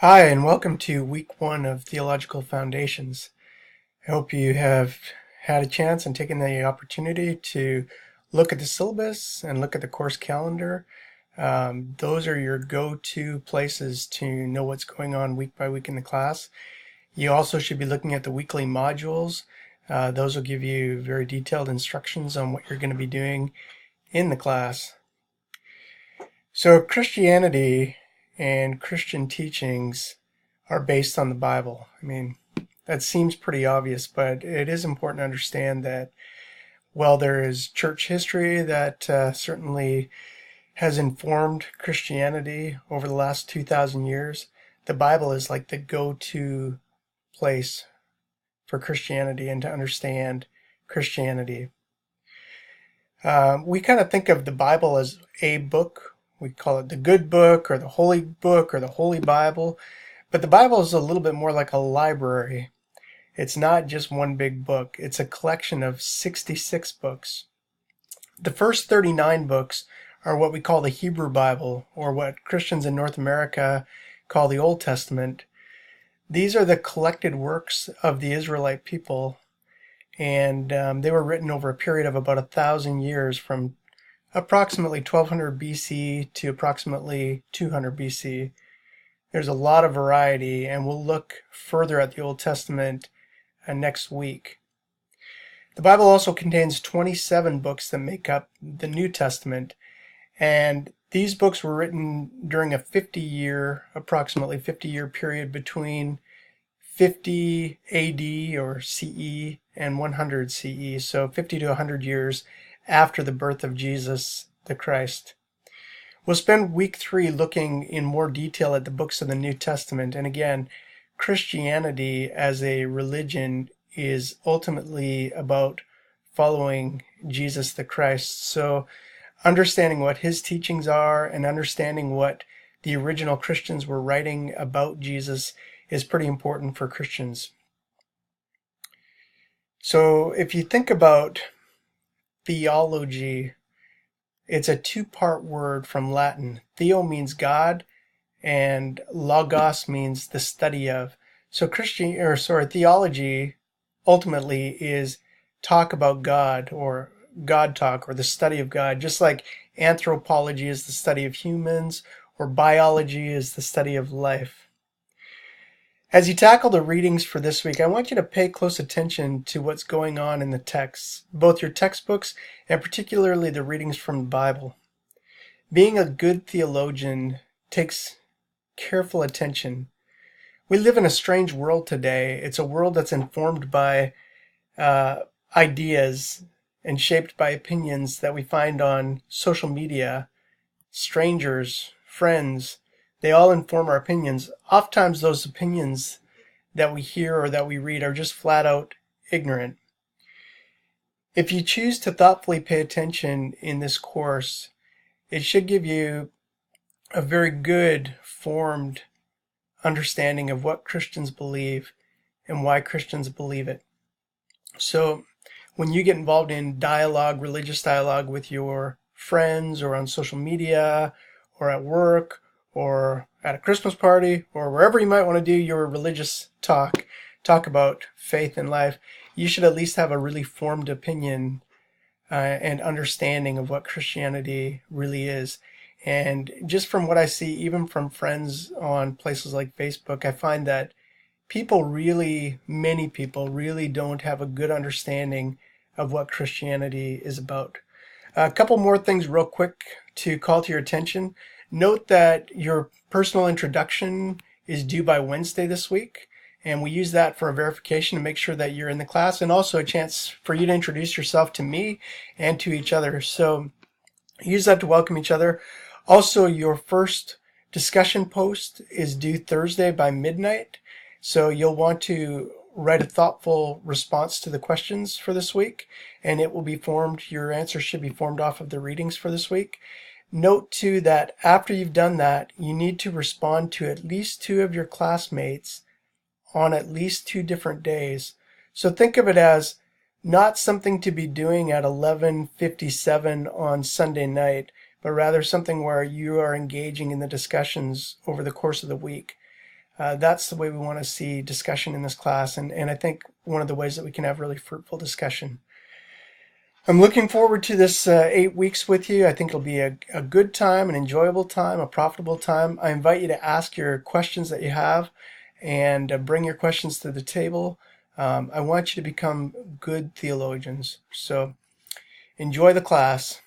Hi, and welcome to week one of Theological Foundations. I hope you have had a chance and taken the opportunity to look at the syllabus and look at the course calendar. Those are your go-to places to know what's going on week by week in the class. You also should be looking at the weekly modules. Those will give you very detailed instructions on what you're going to be doing in the class. So Christianity and Christian teachings are based on the Bible. That seems pretty obvious, but it is important to understand that while there is church history that certainly has informed Christianity over the last 2,000 years, the Bible is like the go-to place for Christianity and to understand Christianity. We kind of think of the Bible as a book. We call it the good book or the holy book or the holy Bible. But the Bible is a little bit more like a library. It's not just one big book. It's a collection of 66 books. The first 39 books are what we call the Hebrew Bible, or what Christians in North America call the Old Testament. These are the collected works of the Israelite people, and they were written over a period of about 1,000 years, from approximately 1200 BC to approximately 200 BC. There's a lot of variety, and we'll look further at the Old Testament next week. The Bible also contains 27 books that make up the New Testament, and these books were written during a approximately 50-year period between 50 AD or CE and 100 CE, so 50 to 100 years after the birth of Jesus the Christ. We'll spend week 3 looking in more detail at the books of the New Testament, and again, Christianity as a religion is ultimately about following Jesus the Christ. So understanding what his teachings are and understanding what the original Christians were writing about Jesus is pretty important for Christians. So if you think about theology, it's a two-part word from Latin. Theo means God, and logos means the study of. So theology ultimately is talk about God, or God talk, or the study of God, just like anthropology is the study of humans, or biology is the study of life. As you tackle the readings for this week, I want you to pay close attention to what's going on in the texts, both your textbooks and particularly the readings from the Bible. Being a good theologian takes careful attention. We live in a strange world today. It's a world that's informed by ideas and shaped by opinions that we find on social media. Strangers, friends, they all inform our opinions. Oftentimes those opinions that we hear or that we read are just flat out ignorant. If you choose to thoughtfully pay attention in this course, it should give you a very good formed understanding of what Christians believe and why Christians believe it. So when you get involved in dialogue, religious dialogue with your friends or on social media or at work or at a Christmas party or wherever you might want to do your religious talk about faith and life, you should at least have a really formed opinion and understanding of what Christianity really is. And just from what I see, even from friends on places like Facebook, I find that many people really don't have a good understanding of what Christianity is about. A couple more things real quick to call to your attention. Note that your personal introduction is due by Wednesday this week, and we use that for a verification to make sure that you're in the class, and also a chance for you to introduce yourself to me and to each other. So use that to welcome each other. Also, your first discussion post is due Thursday by midnight, so you'll want to write a thoughtful response to the questions for this week, and your answer should be formed off of the readings for this week. Note too that after you've done that, you need to respond to at least 2 of your classmates on at least 2 different days. So think of it as not something to be doing at 11:57 on Sunday night, but rather something where you are engaging in the discussions over the course of the week. That's the way we want to see discussion in this class, and I think one of the ways that we can have really fruitful discussion. I'm looking forward to this 8 weeks with you. I think it'll be a good time, an enjoyable time, a profitable time. I invite you to ask your questions that you have and bring your questions to the table. I want you to become good theologians. So enjoy the class.